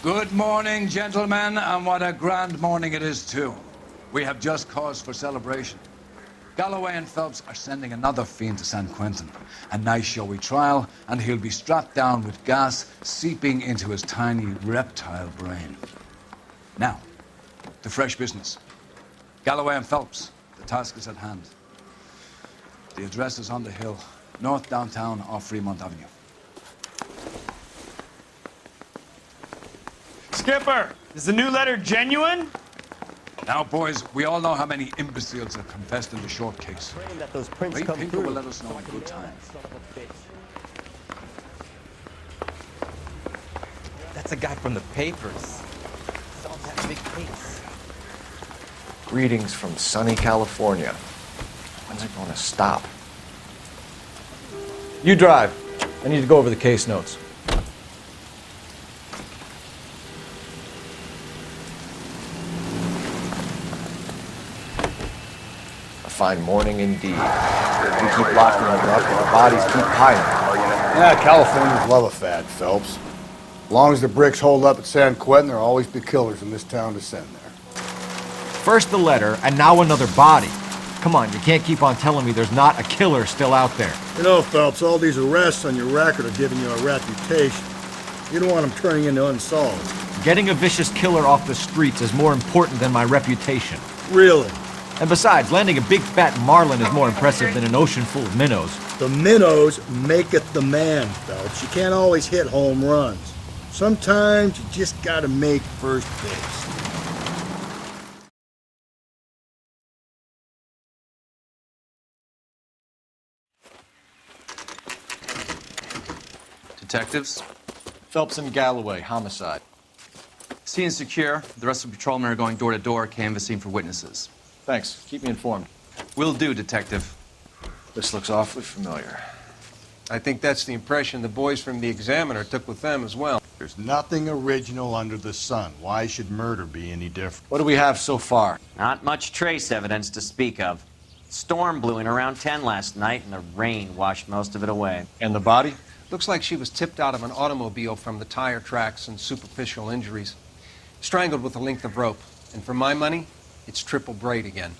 Good morning, gentlemen, and what a grand morning it is, too. We have just cause for celebration. Galloway and Phelps are sending another fiend to San Quentin. A nice showy trial, and he'll be strapped down with gas seeping into his tiny reptile brain. Now, to fresh business. Galloway and Phelps, the task is at hand. The address is on the hill, north downtown off Fremont Avenue. Skipper, is the new letter genuine? Now, boys, we all know how many imbeciles have confessed in the short case. That those prints Ray come Pinker through. will let us know in good time. That's a guy from the papers. Solved that big case. Greetings from sunny California. When's it going to stop? You drive. I need to go over the case notes. A fine morning indeed. We keep locking them up and the bodies keep piling. Yeah, Californians love a fad, Phelps. As long as the bricks hold up at San Quentin, there'll always be killers in this town to send there. First the letter, and now another body. Come on, you can't keep on telling me there's not a killer still out there. You know, Phelps, all these arrests on your record are giving you a reputation. You don't want them turning into unsolved. Getting a vicious killer off the streets is more important than my reputation. Really? And besides, landing a big fat marlin is more impressive than an ocean full of minnows. The minnows maketh the man, Phelps. You can't always hit home runs. Sometimes you just gotta make first base. Detectives? Phelps and Galloway, homicide. Scene secure. The rest of the patrolmen are going door to door, canvassing for witnesses. Thanks. Keep me informed. Will do, Detective. This looks awfully familiar. I think that's the impression the boys from the Examiner took with them as well. There's nothing original under the sun. Why should murder be any different? What do we have so far? Not much trace evidence to speak of. Storm blew in around 10 last night, and the rain washed most of it away. And the body? Looks like she was tipped out of an automobile from the tire tracks and superficial injuries. Strangled with a length of rope. And for my money, it's triple braid again.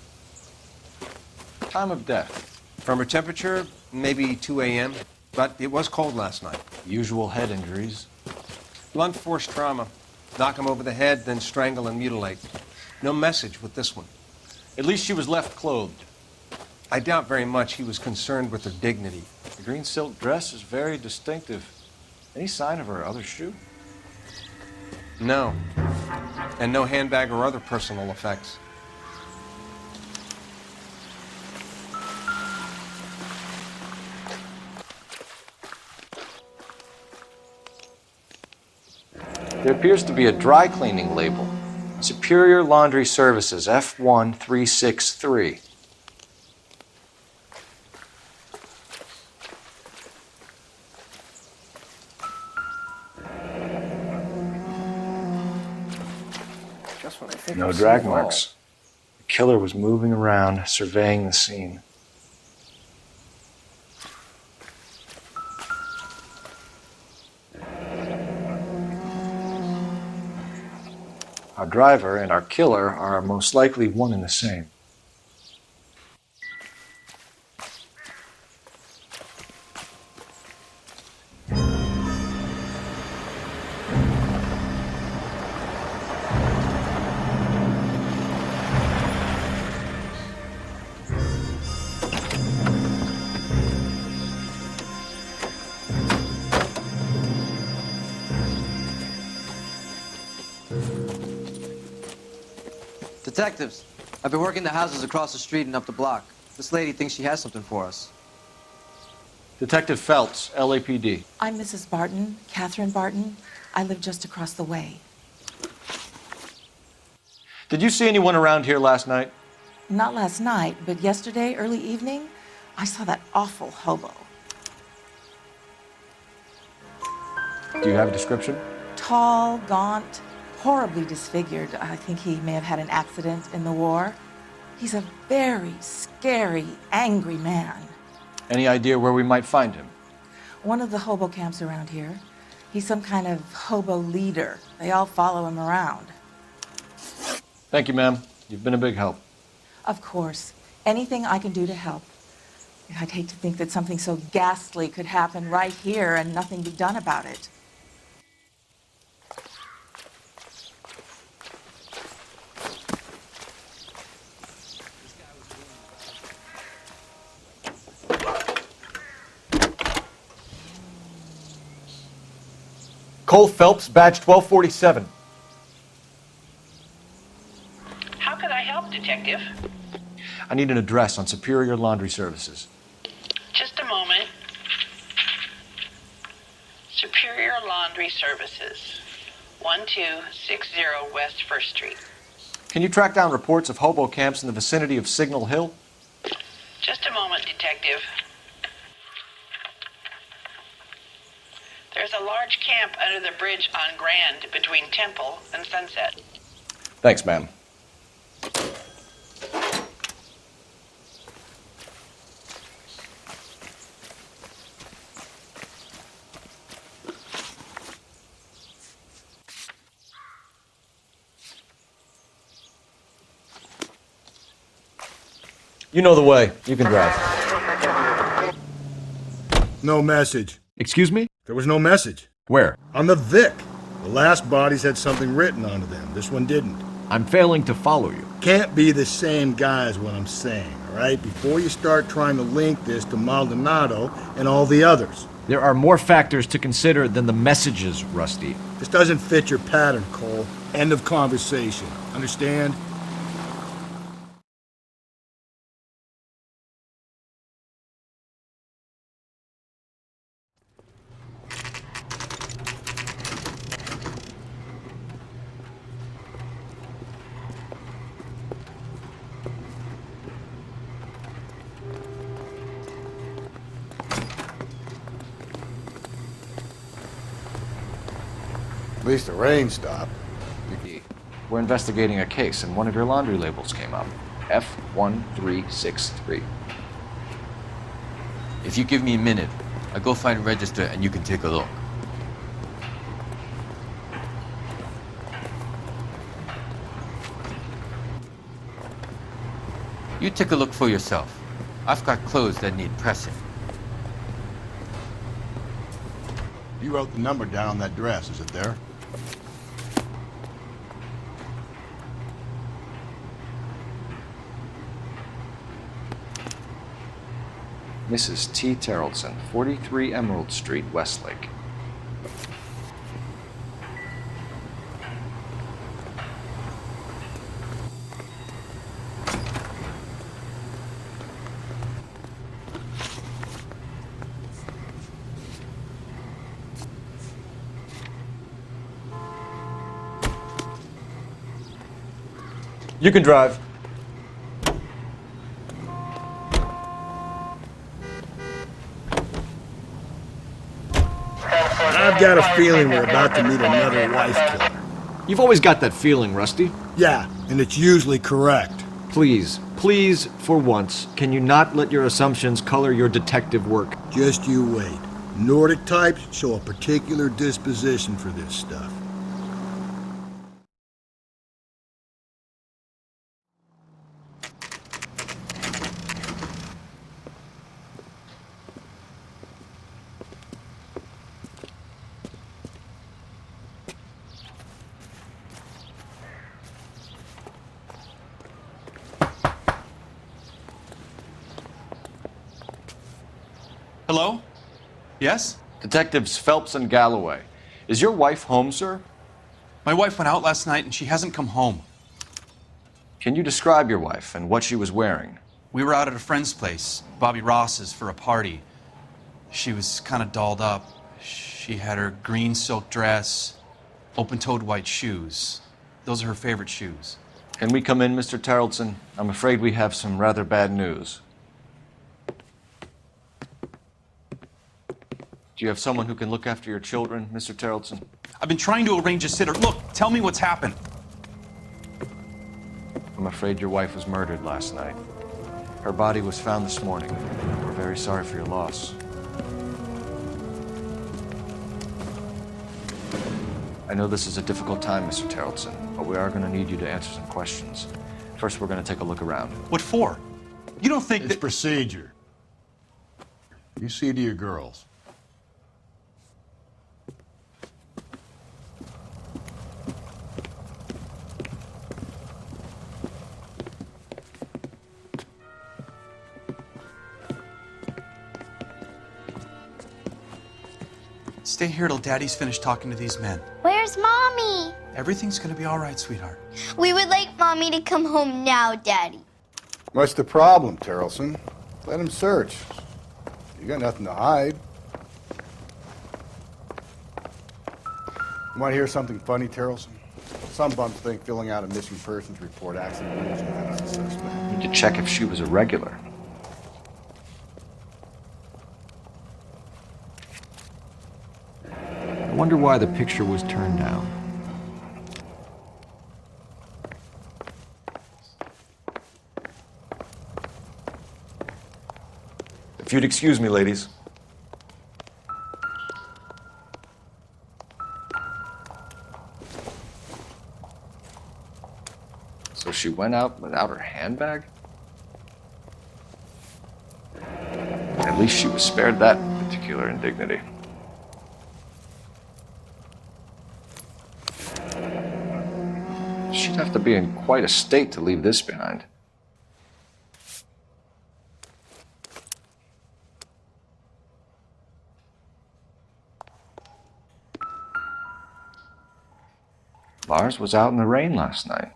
Time of death? From her temperature, maybe 2 a.m., but it was cold last night. Usual head injuries. Blunt force trauma. Knock him over the head, then strangle and mutilate. No message with this one. At least she was left clothed. I doubt very much he was concerned with her dignity. The green silk dress is very distinctive. Any sign of her other shoe? No. And no handbag or other personal effects. There appears to be a dry cleaning label. Superior Laundry Services, F1363. No drag marks. The killer was moving around, surveying the scene. Our driver and our killer are most likely one and the same. Detectives, I've been working the houses across the street and up the block. This lady thinks she has something for us. Detective Phelps, LAPD. I'm Mrs. Barton, Catherine Barton. I live just across the way. Did you see anyone around here last night? Not last night, but yesterday, early evening, I saw that awful hobo. Do you have a description? Tall, gaunt, horribly disfigured. I think he may have had an accident in the war. He's a very scary, angry man. Any idea where we might find him? One of the hobo camps around here. He's some kind of hobo leader. They all follow him around. Thank you, ma'am. You've been a big help. Of course. Anything I can do to help. I'd hate to think that something so ghastly could happen right here and nothing be done about it. Cole Phelps, badge 1247. How can I help, Detective? I need an address on Superior Laundry Services. Just a moment. Superior Laundry Services, 1260 West 1st Street. Can you track down reports of hobo camps in the vicinity of Signal Hill? Just a moment, Detective. There's a large camp under the bridge on Grand between Temple and Sunset. Thanks, ma'am. You know the way. You can drive. No message. Excuse me? There was no message. Where? On the Vic. The last bodies had something written onto them. This one didn't. I'm failing to follow you. Can't be the same guy is what I'm saying, all right? Before you start trying to link this to Maldonado and all the others. There are more factors to consider than the messages, Rusty. This doesn't fit your pattern, Cole. End of conversation. Understand? At least the rain stopped. We're investigating a case, and one of your laundry labels came up. F1363. If you give me a minute, I'll go find a register and you can take a look. You take a look for yourself. I've got clothes that need pressing. You wrote the number down on that dress. Is it there? Mrs. T. Terrellson, 43 Emerald Street, Westlake. You can drive. I've got a feeling we're about to meet another wife killer. You've always got that feeling, Rusty. Yeah, and it's usually correct. Please, for once, can you not let your assumptions color your detective work? Just you wait. Nordic types show a particular disposition for this stuff. Hello? Yes? Detectives Phelps and Galloway. Is your wife home, sir? My wife went out last night and she hasn't come home. Can you describe your wife and what she was wearing? We were out at a friend's place, Bobby Ross's, for a party. She was kind of dolled up. She had her green silk dress, open-toed white shoes. Those are her favorite shoes. Can we come in, Mr. Terrellson? I'm afraid we have some rather bad news. Do you have someone who can look after your children, Mr. Terrellson? I've been trying to arrange a sitter. Look, tell me what's happened. I'm afraid your wife was murdered last night. Her body was found this morning. We're very sorry for your loss. I know this is a difficult time, Mr. Terrelson, but we are going to need you to answer some questions. First, we're going to take a look around. What for? You don't think It's procedure. You see to your girls. Stay here till Daddy's finished talking to these men. Where's Mommy? Everything's gonna be all right, sweetheart. We would like Mommy to come home now, Daddy. What's the problem, Terrelson? Let him search. You got nothing to hide. Want to hear something funny, Terrelson? Some bums think filling out a missing persons report accidentally is a suspect. Need to check if she was a regular. I wonder why the picture was turned down. If you'd excuse me, ladies. So she went out without her handbag? At least she was spared that particular indignity. She'd have to be in quite a state to leave this behind. Lars was out in the rain last night.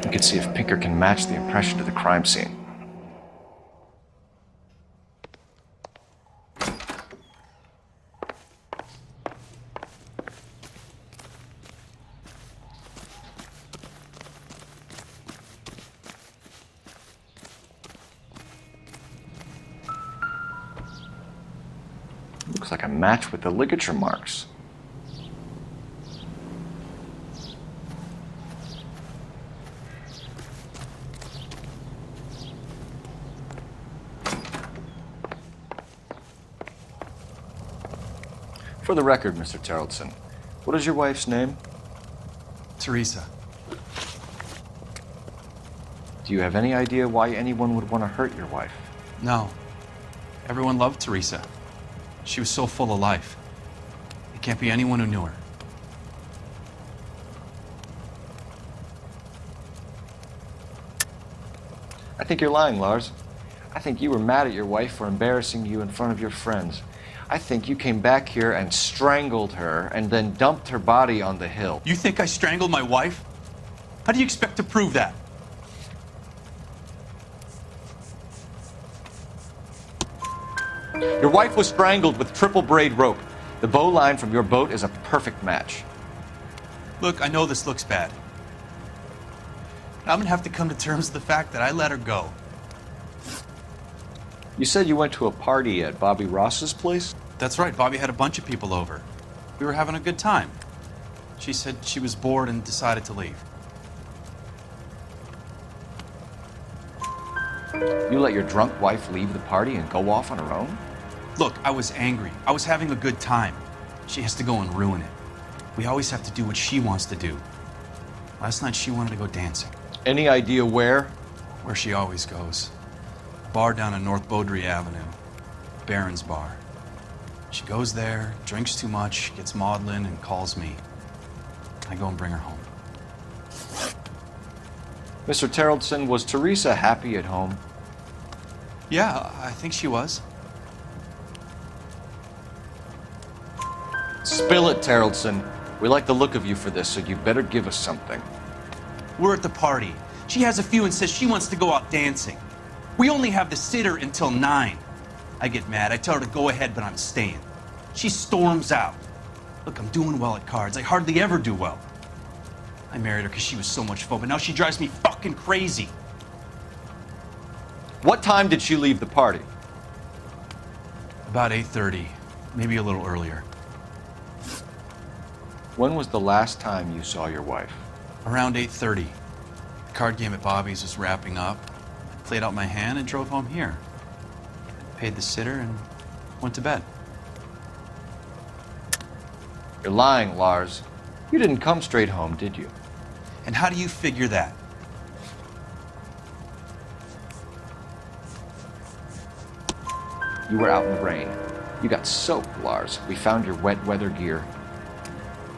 You can see if Pinker can match the impression to the crime scene. Looks like a match with the ligature marks. For the record, Mr. Terrelson, what is your wife's name? Teresa. Do you have any idea why anyone would want to hurt your wife? No. Everyone loved Teresa. She was so full of life. It can't be anyone who knew her. I think you're lying, Lars. I think you were mad at your wife for embarrassing you in front of your friends. I think you came back here and strangled her and then dumped her body on the hill. You think I strangled my wife? How do you expect to prove that? Your wife was strangled with triple braid rope. The bow line from your boat is a perfect match. Look, I know this looks bad. I'm gonna have to come to terms with the fact that I let her go. You said you went to a party at Bobby Ross's place? That's right, Bobby had a bunch of people over. We were having a good time. She said she was bored and decided to leave. You let your drunk wife leave the party and go off on her own? Look, I was angry. I was having a good time. She has to go and ruin it. We always have to do what she wants to do. Last night she wanted to go dancing. Any idea where? Where she always goes. Bar down on North Beaudry Avenue. Barron's Bar. She goes there, drinks too much, gets maudlin, and calls me. I go and bring her home. Mr. Terrelson, was Teresa happy at home? Yeah, I think she was. Spill it, Terrelson. We like the look of you for this, so you better give us something. We're at the party. She has a few and says she wants to go out dancing. We only have the sitter until 9. I get mad. I tell her to go ahead, but I'm staying. She storms out. Look, I'm doing well at cards. I hardly ever do well. I married her because she was so much fun, but now she drives me fucking crazy. What time did she leave the party? About 8:30, maybe a little earlier. When was the last time you saw your wife? Around 8:30. card game at Bobby's was wrapping up. I played out my hand and drove home here. Paid the sitter and went to bed. You're lying, Lars. You didn't come straight home, did you? And how do you figure that? You were out in the rain. You got soaked, Lars. We found your wet weather gear.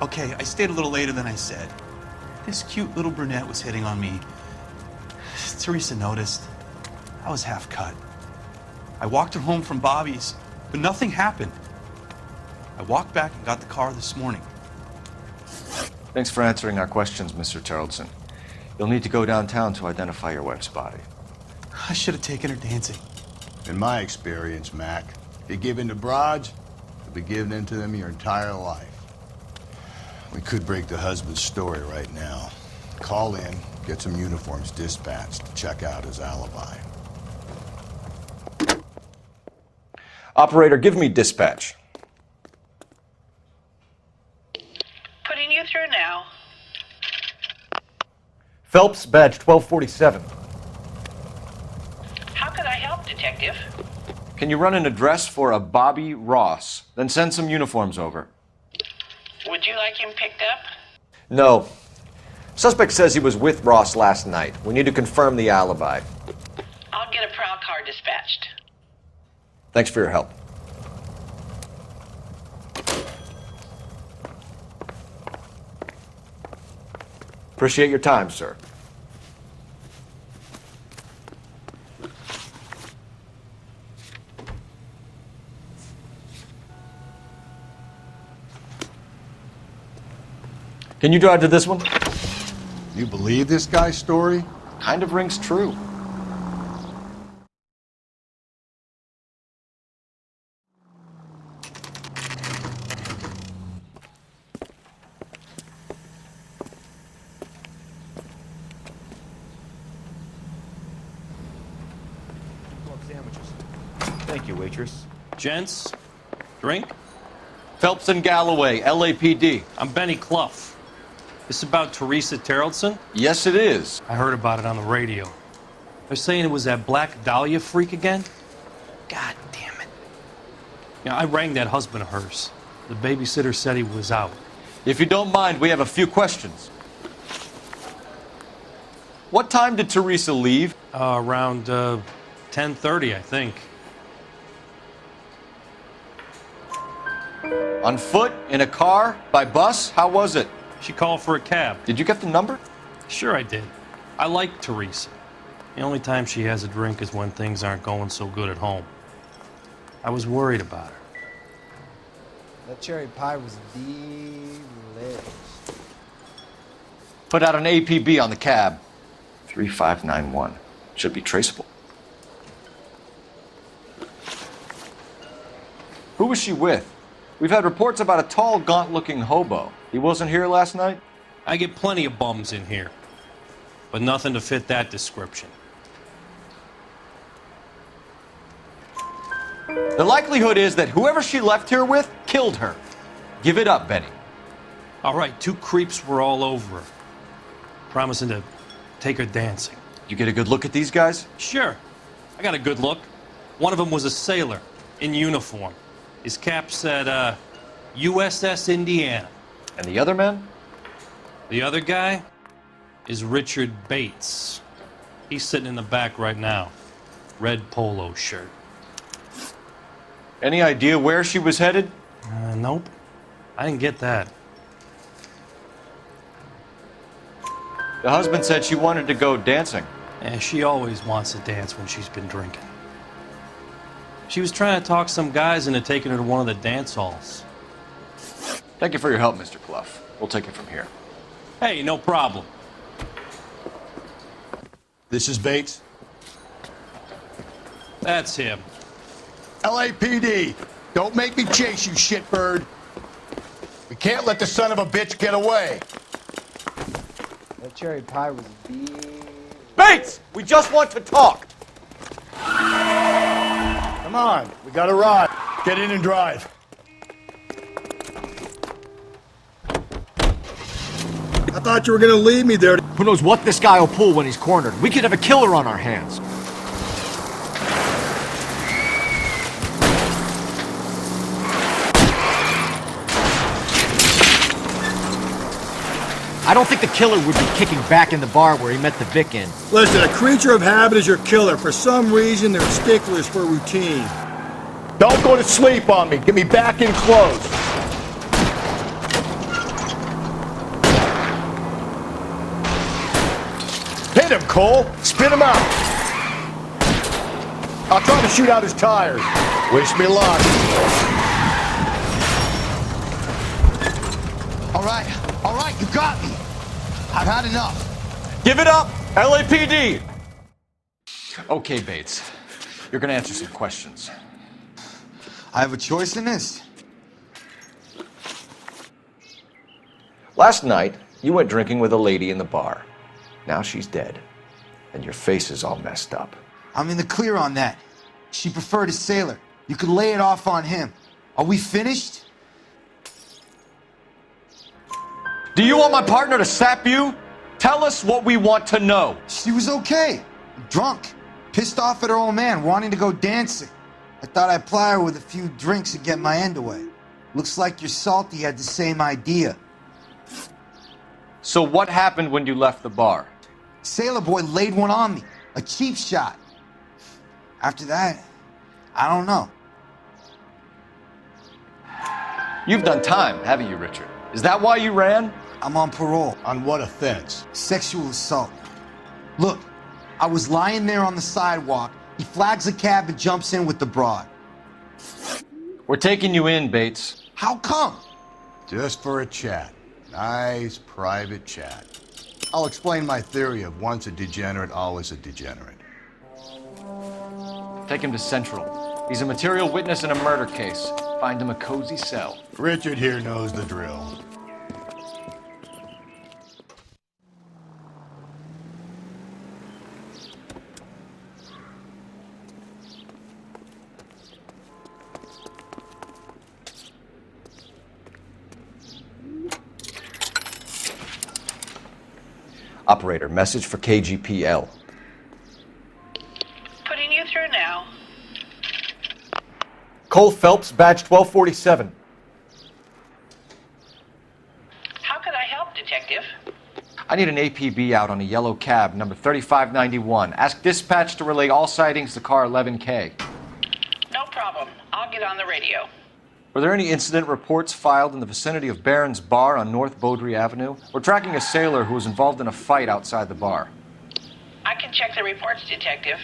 Okay, I stayed a little later than I said. This cute little brunette was hitting on me. Teresa noticed. I was half cut. I walked her home from Bobby's, but nothing happened. I walked back and got the car this morning. Thanks for answering our questions, Mr. Tarleton. You'll need to go downtown to identify your wife's body. I should have taken her dancing. In my experience, Mac, if you give in to broads, you'll be giving in to them your entire life. We could break the husband's story right now. Call in, get some uniforms dispatched to check out his alibi. Operator, give me dispatch. Putting you through now. Phelps, badge 1247. How could I help, Detective? Can you run an address for a Bobby Ross? Then send some uniforms over. Would you like him picked up? No. Suspect says he was with Ross last night. We need to confirm the alibi. I'll get a prowl car dispatched. Thanks for your help. Appreciate your time, sir. Can you drive to this one? You believe this guy's story? Kind of rings true. Thank you, waitress. Gents, drink? Phelps and Galloway, LAPD. I'm Benny Clough. This about Teresa Tarleton? Yes, it is. I heard about it on the radio. They're saying it was that Black Dahlia freak again? God damn it. You know, I rang that husband of hers. The babysitter said he was out. If you don't mind, we have a few questions. What time did Teresa leave? Around 10:30, I think. On foot? In a car? By bus? How was it? She called for a cab. Did you get the number? Sure I did. I like Teresa. The only time she has a drink is when things aren't going so good at home. I was worried about her. That cherry pie was delicious. Put out an APB on the cab. 3591. Should be traceable. Who was she with? We've had reports about a tall, gaunt-looking hobo. He wasn't here last night? I get plenty of bums in here, but nothing to fit that description. The likelihood is that whoever she left here with killed her. Give it up, Benny. All right, two creeps were all over her, promising to take her dancing. You get a good look at these guys? Sure. I got a good look. One of them was a sailor in uniform. His cap said, USS Indiana. And the other man? The other guy is Richard Bates. He's sitting in the back right now. Red polo shirt. Any idea where she was headed? Nope. I didn't get that. The husband said she wanted to go dancing. Yeah, she always wants to dance when she's been drinking. She was trying to talk some guys into taking her to one of the dance halls. Thank you for your help, Mr. Clough. We'll take it from here. Hey, no problem. This is Bates. That's him. LAPD, don't make me chase you, shitbird. We can't let the son of a bitch get away. That cherry pie was delicious. Bates! We just want to talk! Come on, we got a ride. Get in and drive. I thought thought you were gonna leave me there. Who knows what this guy will pull when he's cornered? We could have a killer on our hands. I don't think the killer would be kicking back in the bar where he met the Vic in. Listen, a creature of habit is your killer. For some reason, they're sticklers for routine. Don't go to sleep on me. Get me back in close. Hit him, Cole. Spin him out. I'll try to shoot out his tires. Wish me luck. All right, you got me. I've had enough. Give it up, LAPD! Okay, Bates. You're gonna answer some questions. I have a choice in this. Last night, you went drinking with a lady in the bar. Now she's dead, and your face is all messed up. I'm in the clear on that. She preferred a sailor. You could lay it off on him. Are we finished? Do you want my partner to sap you? Tell us what we want to know. She was okay. Drunk. Pissed off at her old man, wanting to go dancing. I thought I'd ply her with a few drinks and get my end away. Looks like your salty had the same idea. So what happened when you left the bar? Sailor boy laid one on me. A cheap shot. After that, I don't know. You've done time, haven't you, Richard? Is that why you ran? I'm on parole. On what offense? Sexual assault. Look, I was lying there on the sidewalk. He flags a cab and jumps in with the broad. We're taking you in, Bates. How come? Just for a chat. Nice private chat. I'll explain my theory of once a degenerate, always a degenerate. Take him to Central. He's a material witness in a murder case. Find him a cozy cell. Richard here knows the drill. Operator, message for KGPL. Putting you through now. Cole Phelps, badge 1247. How could I help, Detective? I need an APB out on a yellow cab, number 3591. Ask dispatch to relay all sightings to car 11K. No problem. I'll get on the radio. Were there any incident reports filed in the vicinity of Barron's Bar on North Beaudry Avenue? We're tracking a sailor who was involved in a fight outside the bar. I can check the reports, Detective.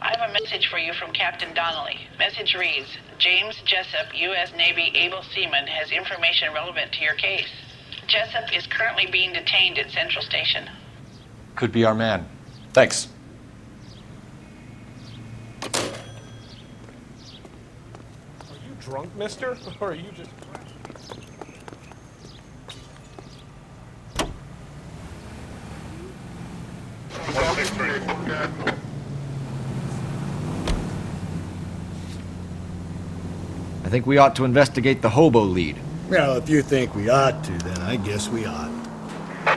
I have a message for you from Captain Donnelly. Message reads, James Jessup, U.S. Navy able seaman, has information relevant to your case. Jessup is currently being detained at Central Station. Could be our man. Thanks. Drunk, mister? Or are you just... I think we ought to investigate the hobo lead. Well, if you think we ought to, then I guess we ought.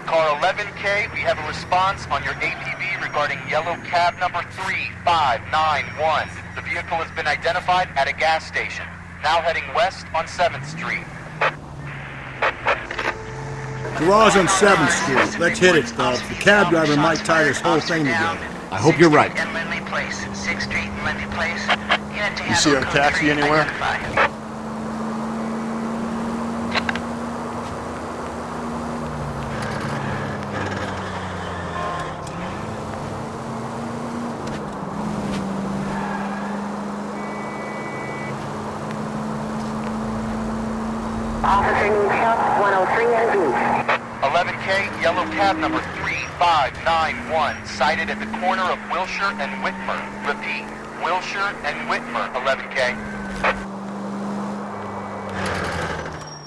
Car 11K, we have a response on your APB regarding yellow cab number 3591. The vehicle has been identified at a gas station. Now heading west on 7th Street. Garage on 7th Street. Let's hit it, Phelps. The cab driver might tie this whole thing together. I hope you're right. You see our taxi anywhere? Officer needs help, 103 and B. 11K, yellow cab number 3591, sighted at the corner of Wilshire and Whitmer. Repeat, Wilshire and Whitmer, 11K.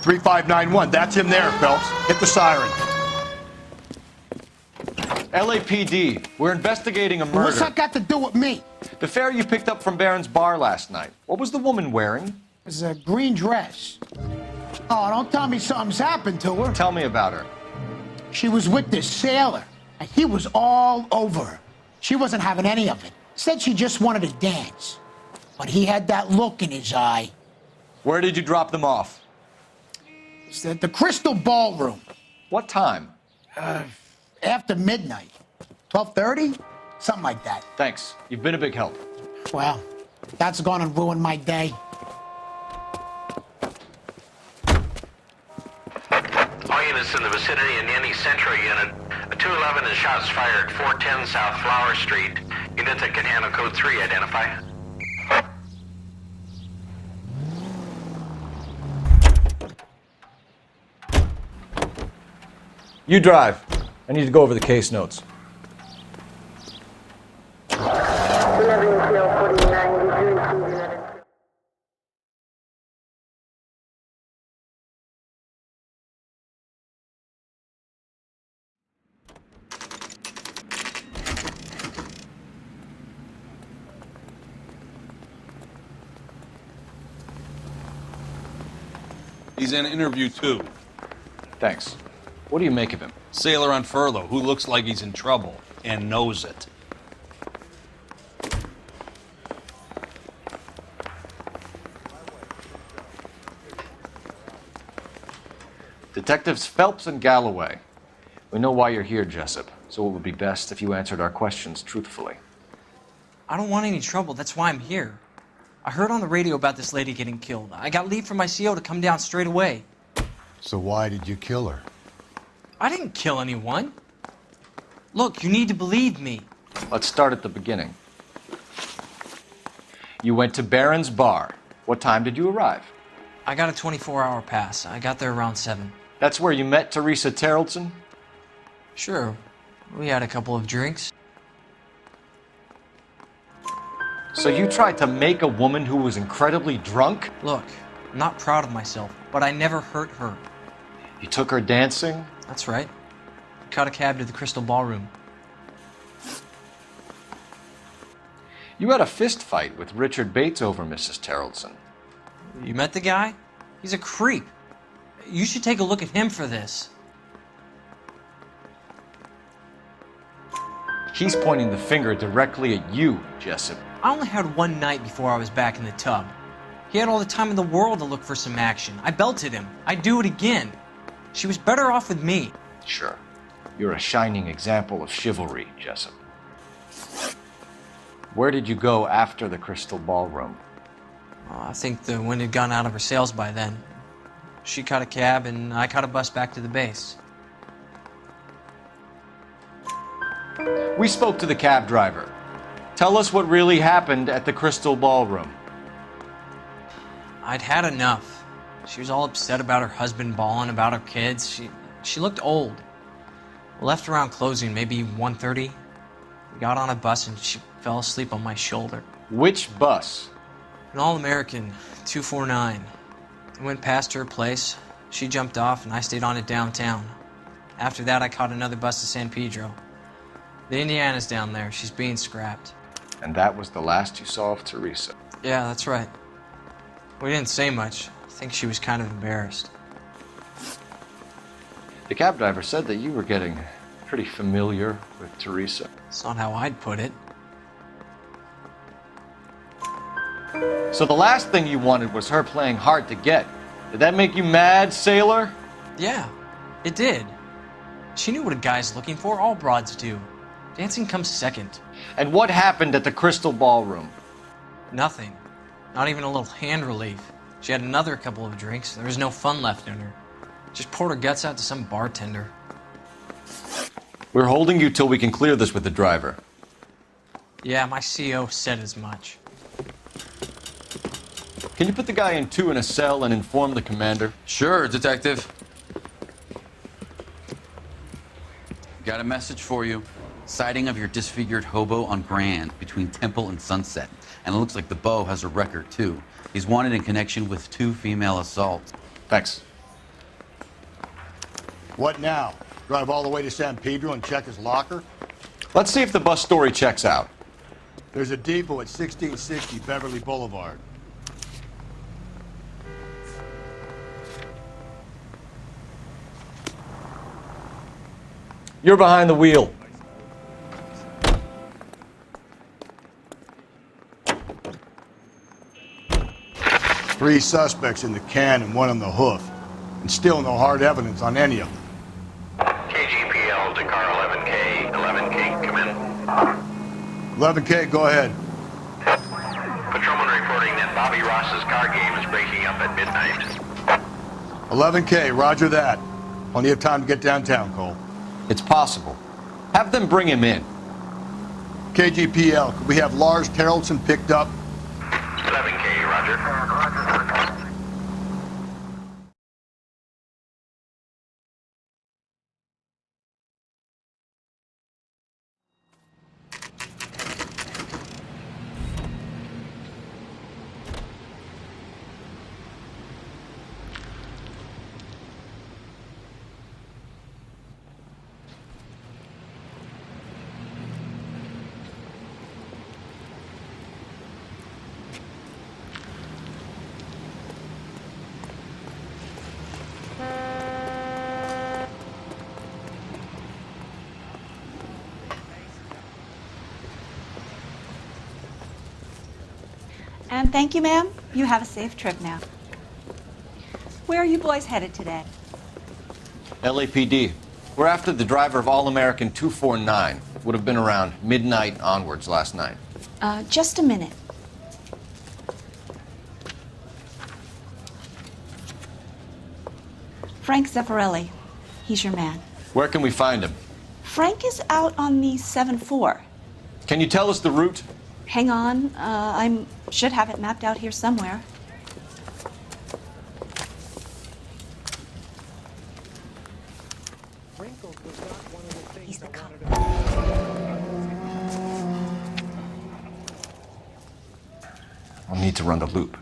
3591, that's him there, Phelps. Hit the siren. LAPD, we're investigating a murder. What's that got to do with me? The fare you picked up from Barron's Bar last night. What was the woman wearing? It was a green dress. Oh, don't tell me something's happened to her. Tell me about her. She was with this sailor, and he was all over her. She wasn't having any of it. Said she just wanted to dance. But he had that look in his eye. Where did you drop them off? It's at the Crystal Ballroom. What time? After midnight. 12:30? Something like that. Thanks. You've been a big help. Well, that's gonna ruin my day. All units in the vicinity in any Central unit. A 211 is shots fired, 410 South Flower Street. Units that can handle code 3, identify. You drive. I need to go over the case notes. He's in interview 2. Thanks. What do you make of him? Sailor on furlough who looks like he's in trouble and knows it. Detectives Phelps and Galloway. We know why you're here, Jessup, so it would be best if you answered our questions truthfully. I don't want any trouble. That's why I'm here. I heard on the radio about this lady getting killed. I got leave from my CO to come down straight away. So why did you kill her? I didn't kill anyone. Look, you need to believe me. Let's start at the beginning. You went to Barron's Bar. What time did you arrive? I got a 24-hour pass. I got there around 7. That's where you met Teresa Terrellson? Sure. We had a couple of drinks. So you tried to make a woman who was incredibly drunk? Look, I'm not proud of myself, but I never hurt her. You took her dancing? That's right. Caught a cab to the Crystal Ballroom. You had a fist fight with Richard Bates over Mrs. Terrellson. You met the guy? He's a creep. You should take a look at him for this. He's pointing the finger directly at you, Jessup. I only had one night before I was back in the tub. He had all the time in the world to look for some action. I belted him. I'd do it again. She was better off with me. Sure. You're a shining example of chivalry, Jessup. Where did you go after the Crystal Ballroom? I think the wind had gone out of her sails by then. She caught a cab and I caught a bus back to the base. We spoke to the cab driver. Tell us what really happened at the Crystal Ballroom. I'd had enough. She was all upset about her husband bawling about her kids. She looked old. We left around closing, maybe 1:30. We got on a bus and she fell asleep on my shoulder. Which bus? An All-American 249. I went past her place. She jumped off and I stayed on it downtown. After that, I caught another bus to San Pedro. The Indiana's down there. She's being scrapped. And that was the last you saw of Teresa. Yeah, that's right. We didn't say much. I think she was kind of embarrassed. The cab driver said that you were getting pretty familiar with Teresa. It's not how I'd put it. So the last thing you wanted was her playing hard to get. Did that make you mad, sailor? Yeah, it did. She knew what a guy's looking for. All broads do. Dancing comes second. And what happened at the Crystal Ballroom? Nothing. Not even a little hand relief. She had another couple of drinks. There was no fun left in her. Just poured her guts out to some bartender. We're holding you till we can clear this with the driver. Yeah, my CO said as much. Can you put the guy in 2 in a cell and inform the commander? Sure, Detective. Got a message for you. Sighting of your disfigured hobo on Grand between Temple and Sunset. And it looks like the beau has a record, too. He's wanted in connection with 2 female assaults. Thanks. What now? Drive all the way to San Pedro and check his locker? Let's see if the bus story checks out. There's a depot at 1660 Beverly Boulevard. You're behind the wheel. Three suspects in the can and one on the hoof. And still no hard evidence on any of them. KGPL to car 11K. 11K, come in. 11K, go ahead. Patrolman reporting that Bobby Ross's car game is breaking up at midnight. 11K, roger that. Plenty of time to get downtown, Cole. It's possible. Have them bring him in. KGPL, could we have Lars Terrelson picked up? 11K, roger. And thank you, ma'am. You have a safe trip now. Where are you boys headed today? LAPD. We're after the driver of All-American 249. Would have been around midnight onwards last night. Just a minute. Frank Zeffirelli. He's your man. Where can we find him? Frank is out on the 7-4. Can you tell us the route? Hang on. I should have it mapped out here somewhere. He's the cop. I'll need to run the loop.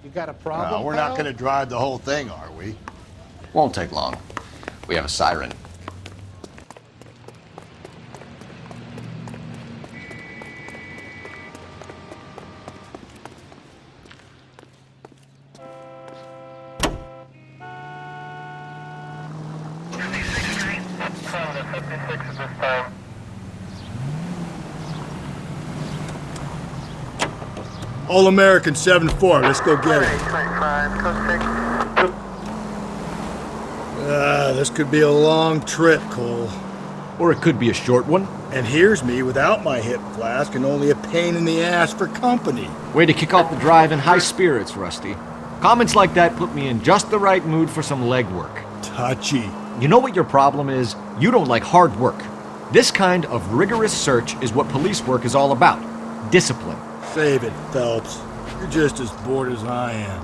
You got a problem? We're not going to drive the whole thing, are we? Won't take long. We have a siren. All-American 7-4, let's go get it. This could be a long trip, Cole. Or it could be a short one. And here's me without my hip flask and only a pain in the ass for company. Way to kick off the drive in high spirits, Rusty. Comments like that put me in just the right mood for some legwork. Touchy. You know what your problem is? You don't like hard work. This kind of rigorous search is what police work is all about. Discipline. Save it, Phelps. You're just as bored as I am.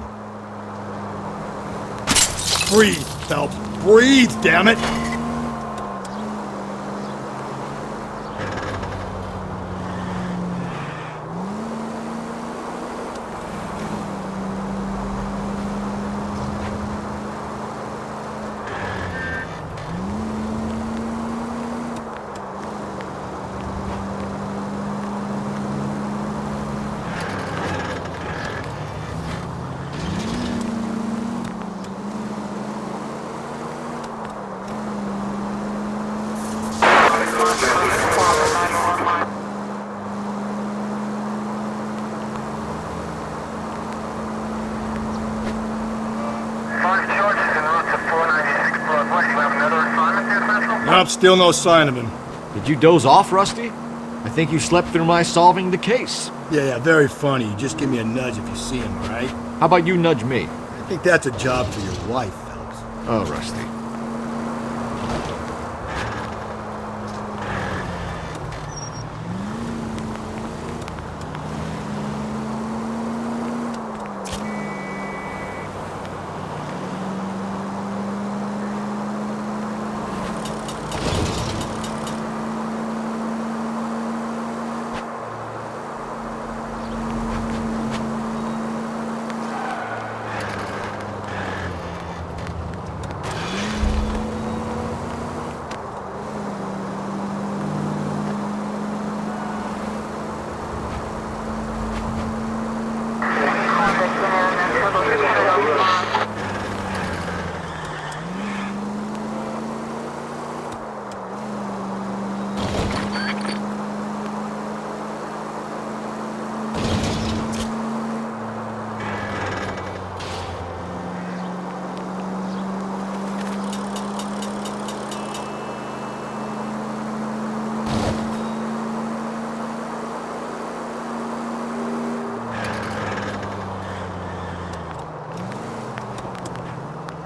Breathe, Phelps. Breathe, damn it! Nope, still no sign of him. Did you doze off, Rusty? I think you slept through my solving the case. Yeah, very funny. You just give me a nudge if you see him, all right? How about you nudge me? I think that's a job for your wife, Phelps. Oh, Rusty.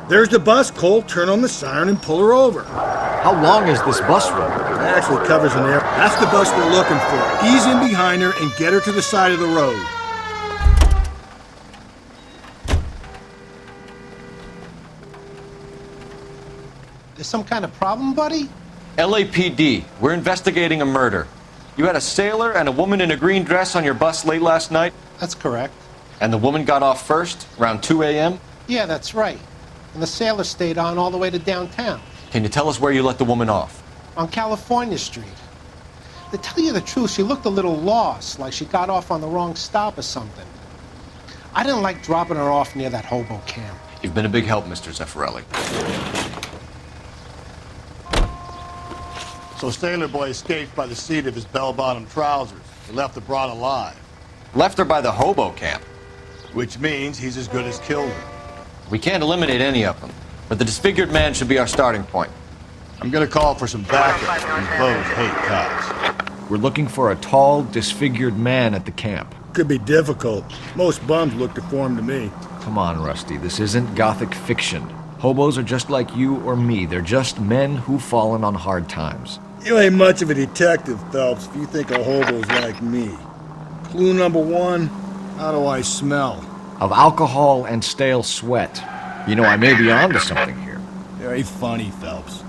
There's the bus, Cole. Turn on the siren and pull her over. How long is this bus run? It actually covers an area. That's the bus we're looking for. Ease in behind her and get her to the side of the road. There's some kind of problem, buddy? LAPD, we're investigating a murder. You had a sailor and a woman in a green dress on your bus late last night? That's correct. And the woman got off first, around 2 a.m.? Yeah, that's right. And the sailor stayed on all the way to downtown. Can you tell us where you let the woman off? On California Street. To tell you the truth, she looked a little lost, like she got off on the wrong stop or something. I didn't like dropping her off near that hobo camp. You've been a big help, Mr. Zeffirelli. So Sailor Boy escaped by the seat of his bell-bottom trousers. He left the broad alive. Left her by the hobo camp. Which means he's as good as killed her. We can't eliminate any of them, but the disfigured man should be our starting point. I'm gonna call for some backup. These bows hate cops. We're looking for a tall, disfigured man at the camp. Could be difficult. Most bums look deformed to me. Come on, Rusty, this isn't gothic fiction. Hobos are just like you or me. They're just men who've fallen on hard times. You ain't much of a detective, Phelps, if you think a hobo's like me. Clue number one, how do I smell? Of alcohol and stale sweat. You know, I may be onto something here. Very funny, Phelps.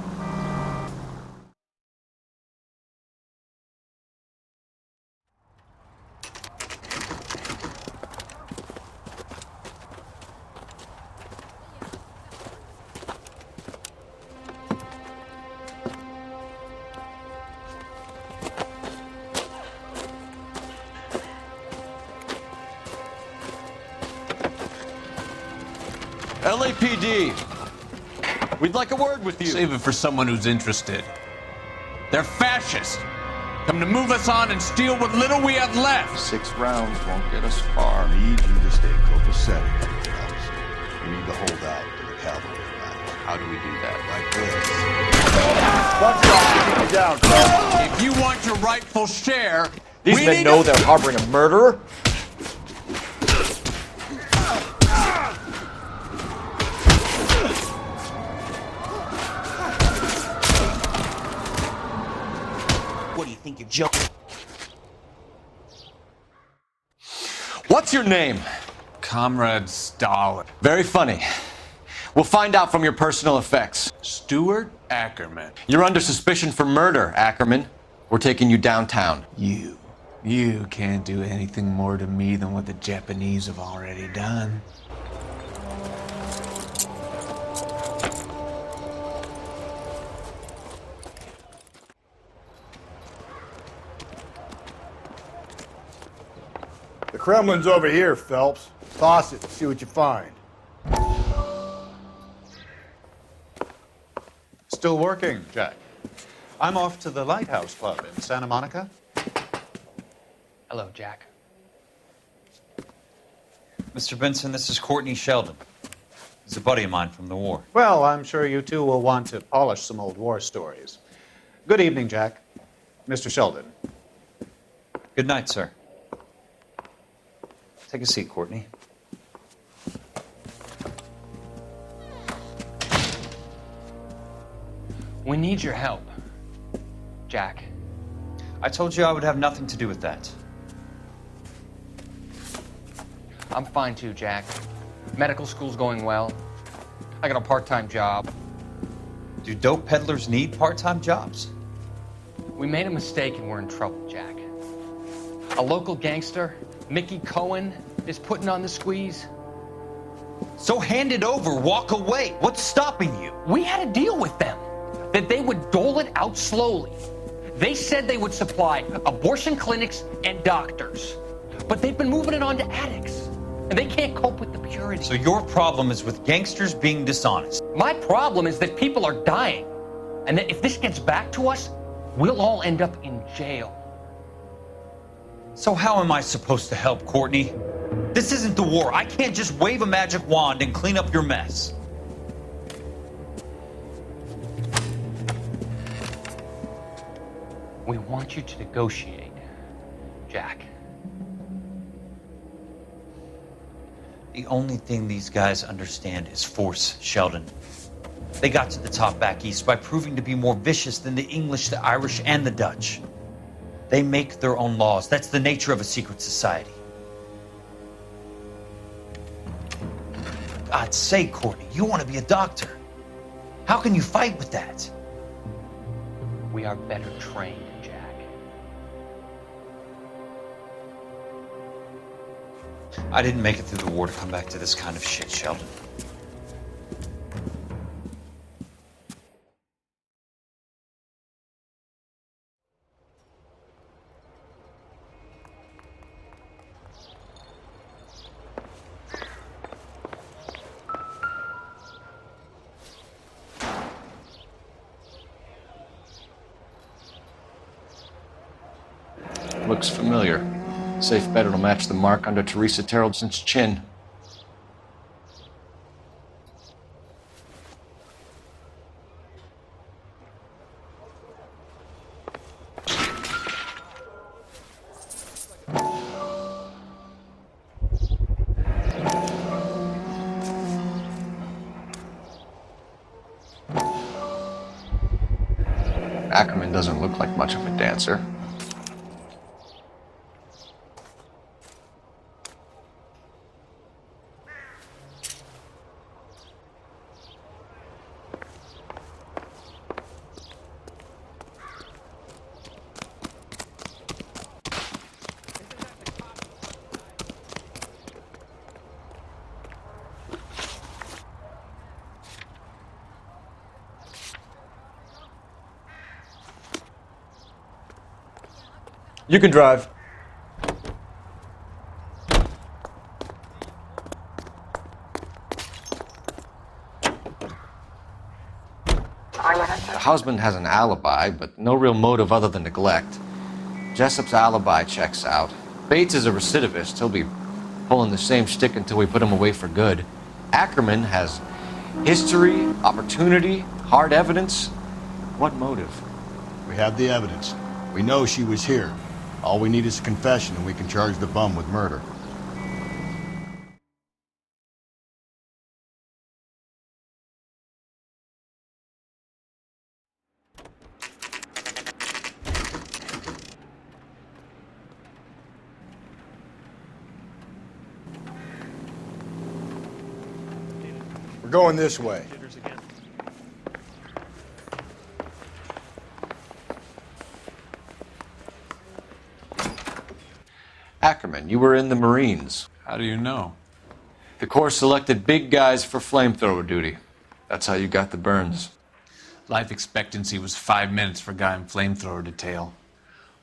LAPD, we'd like a word with you. Save it for someone who's interested. They're fascists. Come to move us on and steal what little we have left. 6 rounds won't get us far. I need you to stay copacetic, Phelps. We need to hold out to the cavalry line. How do we do that? Like this. Watch your keep you down, Phelps. If you want your rightful share, These men know they're harboring a murderer. What do you think you're joking? What's your name? Comrade Stalin. Very funny. We'll find out from your personal effects. Stuart Ackerman. You're under suspicion for murder, Ackerman. We're taking you downtown. You can't do anything more to me than what the Japanese have already done. The Kremlin's over here, Phelps. Toss it, see what you find. Still working, Jack. I'm off to the Lighthouse Club in Santa Monica. Hello, Jack. Mr. Benson, this is Courtney Sheldon. He's a buddy of mine from the war. Well, I'm sure you two will want to polish some old war stories. Good evening, Jack. Mr. Sheldon. Good night, sir. Take a seat, Courtney. We need your help, Jack. I told you I would have nothing to do with that. I'm fine too, Jack. Medical school's going well. I got a part-time job. Do dope peddlers need part-time jobs? We made a mistake and we're in trouble, Jack. A local gangster, Mickey Cohen, is putting on the squeeze. So hand it over, walk away. What's stopping you? We had a deal with them that they would dole it out slowly. They said they would supply abortion clinics and doctors, but they've been moving it on to addicts, and they can't cope with the purity. So your problem is with gangsters being dishonest. My problem is that people are dying, and that if this gets back to us, we'll all end up in jail. So how am I supposed to help, Courtney? This isn't the war. I can't just wave a magic wand and clean up your mess. We want you to negotiate, Jack. The only thing these guys understand is force, Sheldon. They got to the top back east by proving to be more vicious than the English, the Irish, and the Dutch. They make their own laws. That's the nature of a secret society. God's sake, Courtney, you want to be a doctor. How can you fight with that? We are better trained, Jack. I didn't make it through the war to come back to this kind of shit, Sheldon. Looks familiar. Safe bet it'll match the mark under Teresa Terreldson's chin. Ackerman doesn't look like much of a dancer. You can drive. The husband has an alibi, but no real motive other than neglect. Jessup's alibi checks out. Bates is a recidivist. He'll be pulling the same stick until we put him away for good. Ackerman has history, opportunity, hard evidence. What motive? We have the evidence. We know she was here. All we need is a confession, and we can charge the bum with murder. We're going this way. Ackerman, you were in the Marines. How do you know? The Corps selected big guys for flamethrower duty. That's how you got the burns. Life expectancy was 5 minutes for a guy in flamethrower detail.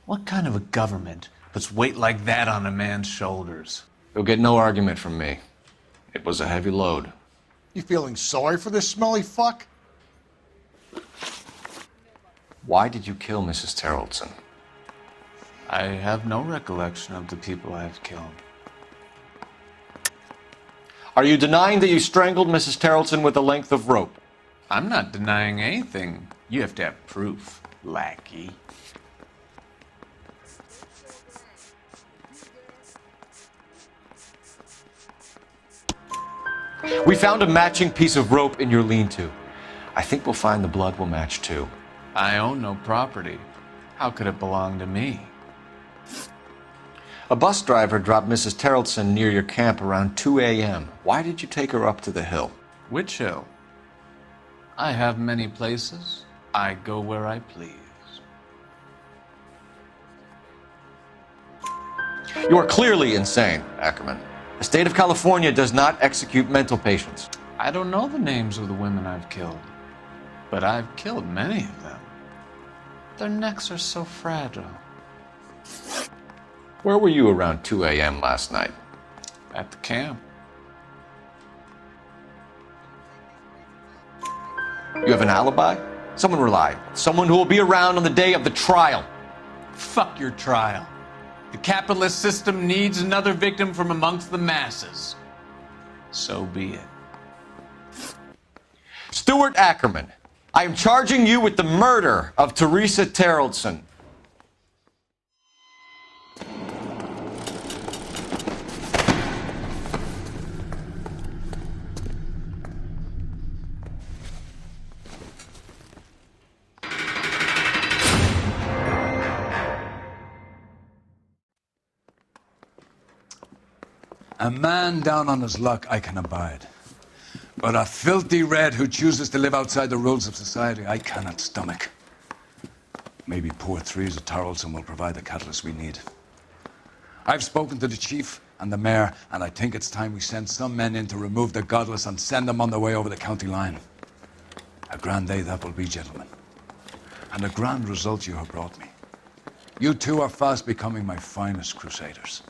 What kind of a government puts weight like that on a man's shoulders? You'll get no argument from me. It was a heavy load. You feeling sorry for this smelly fuck? Why did you kill Mrs. Terreldson? I have no recollection of the people I have killed. Are you denying that you strangled Mrs. Terreldson with a length of rope? I'm not denying anything. You have to have proof, lackey. We found a matching piece of rope in your lean-to. I think we'll find the blood will match too. I own no property. How could it belong to me? A bus driver dropped Mrs. Terreldson near your camp around 2 a.m. Why did you take her up to the hill? Which hill? I have many places. I go where I please. You are clearly insane, Ackerman. The state of California does not execute mental patients. I don't know the names of the women I've killed, but I've killed many of them. Their necks are so fragile. Where were you around 2 a.m. last night? At the camp. You have an alibi? Someone reliable. Someone who will be around on the day of the trial. Fuck your trial. The capitalist system needs another victim from amongst the masses. So be it. Stuart Ackerman, I am charging you with the murder of Teresa Terrellson. A man down on his luck I can abide. But a filthy red who chooses to live outside the rules of society, I cannot stomach. Maybe poor Teresa Tarleton will provide the catalyst we need. I've spoken to the chief and the mayor, and I think it's time we send some men in to remove the godless and send them on their way over the county line. A grand day that will be, gentlemen. And a grand result you have brought me. You two are fast becoming my finest crusaders.